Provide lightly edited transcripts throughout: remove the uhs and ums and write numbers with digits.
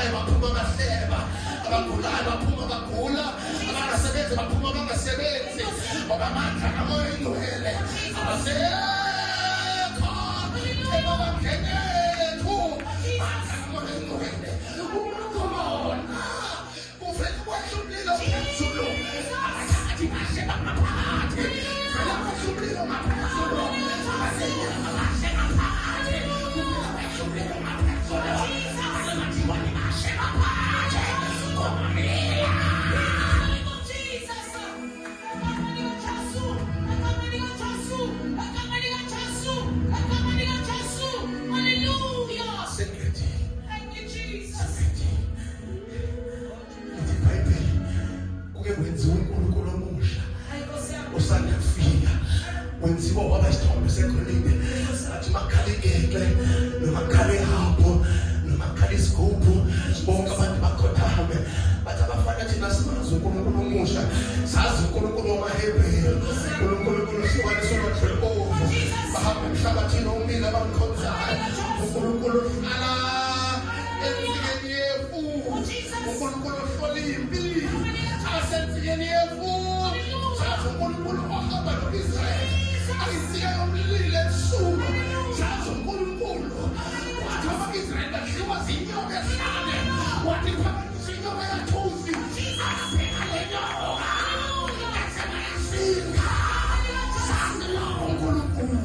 abagulayo baphuma bahleba, abagulayo baphuma bagula, abangasebenzi baphuma bangasebenzi, ngoba amandla kamoya ingcwele abasekho ebabamkenethu amandla kamoya ingcwele ukhona kuvela kwasumlilo phezulu abathakathi bahle bangaphathi vela kwasumlilo ngaphezulu abasenyama bahle ngaphathi kuvela kwasumlilo ngaphezulu abasemathiwani bahle ngaphathi komamela wenziwa kwaba isithombe segolide athi makhalekeke nomakhale hapho nomakhale isigubhu bonke abantu bakhothame bathi abafana thina simazi uNkulunkulu omusha sazi uNkulunkulu wamaHebheru uNkulunkulu ohlukaniswe ngo-12 bahamba emhlabathini omile abamkhonzayo uNkulunkulu ohlala ensikeni yefu uNkulunkulu ohlola impi asensikeni yefu sazi uNkulunkulu ohamba no-Israyeli ayisika yomlilo ebusuku sazi uNkulunkulu wathi abaka-Israyeli badliwa zinyoka ezihlane wathi phakathi inyoka yathusi abheka le nyoka esebayasika sazi lowo uNkulunkulu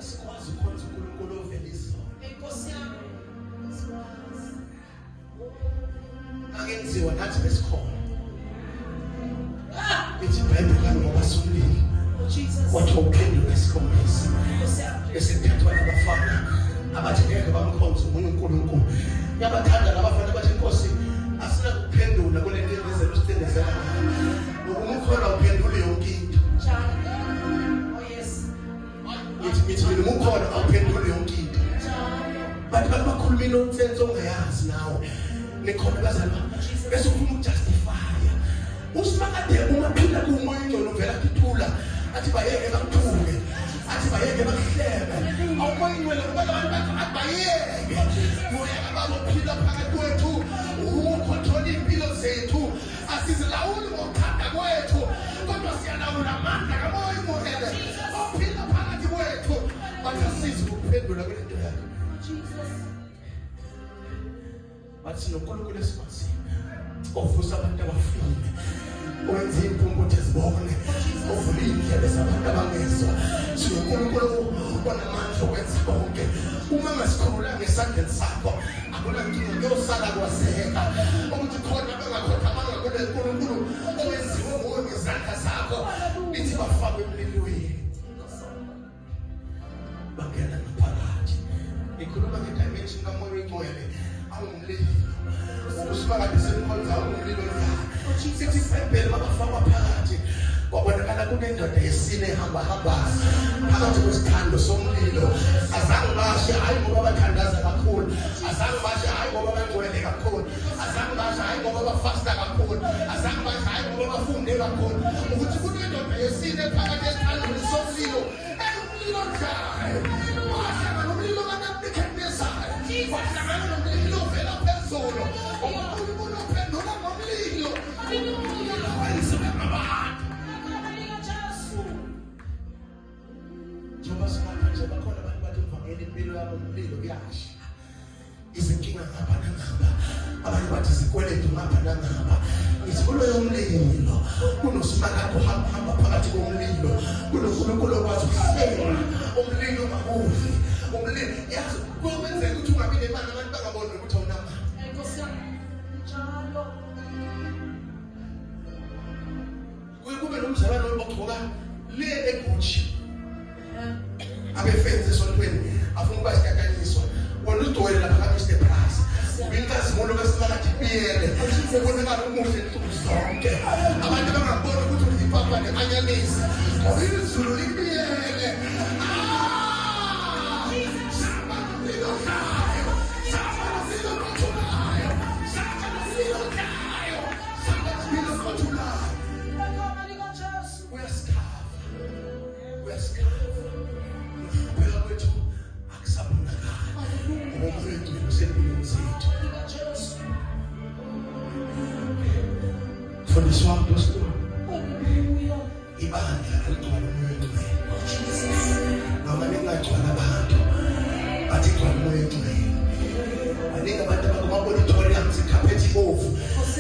asikwazi ukhonza uNkulunkulu ovela izolo akenziwa nathi besikhona ithi iBhayibheli kaloku ngoba somlilo wathi uphendula isikhombisa esithethwa nabafana abathi ngeke bamkhonze omunye uNkulunkulu. Yabathanda nabafana bathi Nkosi asina kuphendula kule nto ezelo sitendezela ngoba umkhona uphendule yonke into. Ithi mina umkhona uphendule yonke into. Bathi bakhuluma inonsense ongayazi nawe nekhona bazalwa bese ufuna ukujustify usimakade umaphila kumoya ingcolo vela kuthula athi bayeke bakuthuke athi bayeke bakuhlebe awumoya ingcolo abantu abayeke moya ababophila phakathi kwethu ukhontrola impilo zethu asizilawuli ngokuthanda kwethu kodwa siyalawula amandla kamoya ingcwele ophila phakathi kwethu bathi asize ukuphendula kule nto yakho bathi noNkulunkulu esimaziyo ovusa abantu abafile wenza impumbuthi ezibone ovula indlebe zabantu abangezwa siNkulunkulu onamandla okwenza konke uma ngasikhulula ngesandleni sakho akunankinga kuyosala kwazeka ukuthi khona bengakhothama kule Nkulunkulu owenziwe nguwe ngezandla zakho ithi bafakwe emlilweni bangena ngaphakathi ikhuluma ngedimension kamoya ingcwele awumlilo ukusibakade semkhonza umlilo la sithi iBhayibheli babafakwa phakathi kwabonakala kunendoda yesine ehamba phakathi kwesithando somlilo azange bashe hayi ngoba bathandaza kakhulu azange bashe hayi ngoba bangcwele kakhulu azange bashe hayi ngoba bafasta kakhulu azange bashe hayi ngoba bafunde kakhulu ukuthi kunendoda yesine phakathi esithandweni somlilo umlilo jayo wahlangana nomlilo kanabikhendezayo wahlangana nomlilo ovela phezulu uNkulunkulu ophendula ngomlilo uNkulunkulu owenziwe ngabantu njengoba sinapha nje bakhona abantu bathi uvangeli impilo yabo umlilo kuyasha izinkinga ngapha nangapha abantu bathi zikweletu ngapha nangapha isikulo yomlilo kunosimakazi uhamba phakathi komlilo kunoNkulunkulu okwazi ukuhlela umlilo makuvi umlilo yazi kwenzeka ukuthi ungabi nemali abantu bangaboni ukuthi awunamali njalo kube nomzalwane ogcoka le eGucci abefenze esontweni afuna ukuba sikakanyiswa wona udwele lapha kaMr Price ubinkazi mono kasimakathi biyele ubonakala umuhle insuku zonke abantu bangaboni ukuthi uzipapa neanyanisi ngoba izulu libiyele We're scared.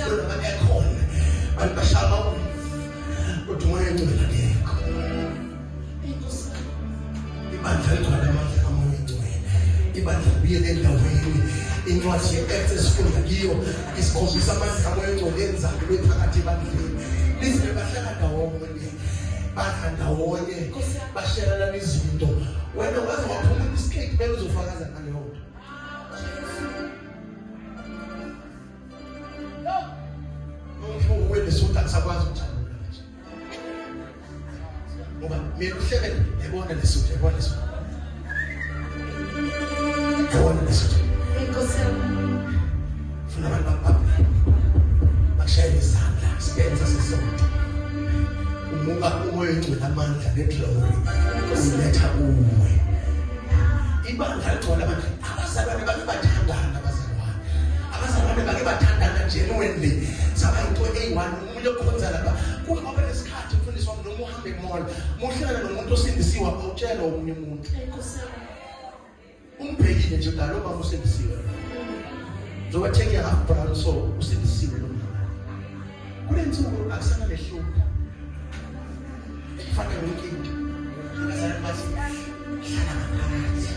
Lona ma-aircon bantu bashaya amawindi kodwa umoya engcwele akekho. Ibandla ligcwala amandla kamoya engcwele. Ibandla libuyele endaweni. Incwadi ye-Acts esifunda kiyo isikhombisa amandla kamoya engcwele enzayo phakathi ebandleni. Lize bahlala ndawonye, badla ndawonye, bashelelana izinto. Wena waze waphuma iskate beke uzofakaza ngaleyo nto. Wena suka sakwazi ukujabula nje. Ngoba mina uhleke yabona lesuthu, yabona lesuthu. Yabona lesuthu. Funa abantu bababili. Bashayela izandla, sibenza sisonke. Umuka umoya engcwele amandla neglory. Uletha uwe. Ibandla ligcwala abantu abazalwane bake bathandana abazalwane. Abazalwane bake bathandana genuinely. Sabantu eyi-1 umuntu okhonza lapha kuke ngoba lesikhathi umfundisi wami noma uhambe emola muhlala nomuntu osindisiwe awutshela omunye umuntu umbhekile nje ngalo uma usindisiwe njengoba take your half brown so usindisiwe lo muntu kule nsuku akusana lehluka faka yonke into akazana bathi hlala ngaphakathi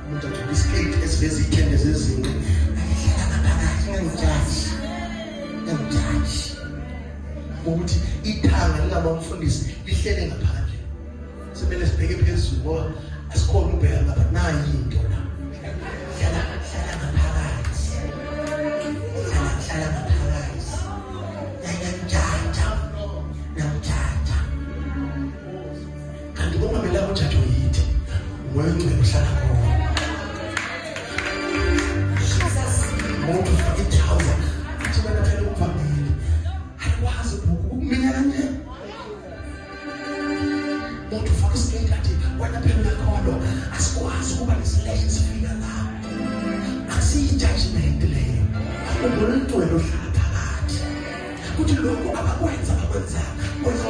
umuntu iskate esiveza ithende zezinto ngiyamjaji ukuthi ithanga lingabamfundisi lihlele ngaphandle semele sibheke phezulu ngoba asikhona ubheka ngapha nayi into la hlala ngaphakathi ngiyamjaja kanti uma mele ujajo yithi umoya engcwele uhlala khona. Umuntu ufake ithawuza athi wena phela uvamile akwazi ukuminyanye. Umuntu ufake isiketi athi wena phela uyakholwa asikwazi ukuba nesilehle sifika la. Asiyi-judgment leyo. Umuntu wena uhlala phakathi kuthi lokhu abakwenza kwenza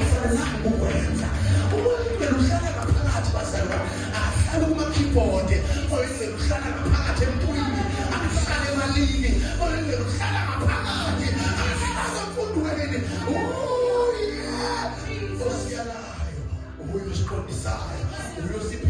ufanelanga ukwenza. Umuntu wena uhlala ngaphakathi bazalwa ahlala kuma-keyboard oyenzela uhlala ngaphakathi empuyini ahlala emalini oyenzela uhlala ngaphakathi ahlala emfundweni. Osiyalayo uye osiqondisayo uye osipha